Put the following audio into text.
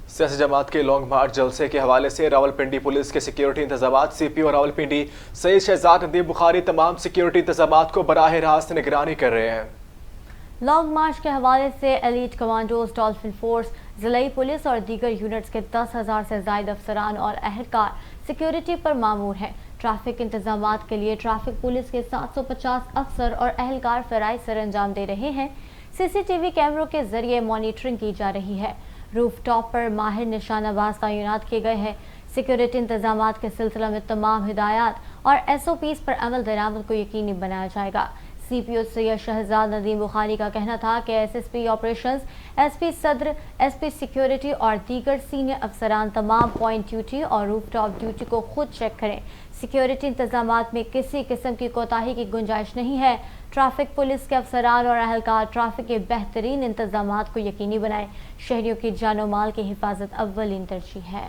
سیاسی جماعت کے لانگ مارچ جلسے کے حوالے سے راولپنڈی پولیس کے سیکیورٹی انتظامات سی پی او راولپنڈی سید شہزاد ندیم بخاری تمام سیکیورٹی انتظامات کو براہ راست نگرانی کر رہے ہیں۔ لانگ مارچ کے حوالے سے ایلیٹ کمانڈوز، ڈولفن فورس، ضلعی پولیس اور دیگر یونٹس کے 10,000 سے زائد افسران اور اہلکار سیکیورٹی پر مامور ہیں۔ ٹریفک انتظامات کے لیے ٹریفک پولیس کے 750 افسر اور اہلکار فرائض سر انجام دے رہے ہیں۔ سی سی ٹی وی کیمروں کے ذریعے مانیٹرنگ کی جا رہی ہے۔ روف ٹاپ پر ماہر نشانہ باز تعینات کیے گئے ہیں۔ سیکیورٹی انتظامات کے سلسلہ میں تمام ہدایات اور ایس او پیز پر عمل درآمد کو یقینی بنایا جائے گا۔ سی پی او سید شہزاد ندیم بخاری کا کہنا تھا کہ S S P operations, S P صدر، ایس پی سیکیورٹی اور دیگر سینئر افسران تمام پوائنٹ ڈیوٹی اور روف ٹاپ ڈیوٹی کو خود چیک کریں۔ سیکیورٹی انتظامات میں کسی قسم کی کوتاہی کی گنجائش نہیں ہے۔ ٹریفک پولیس کے افسران اور اہلکار ٹریفک کے بہترین انتظامات کو یقینی بنائیں۔ شہریوں کی جان و مال کی حفاظت اولین ترجیح ہے۔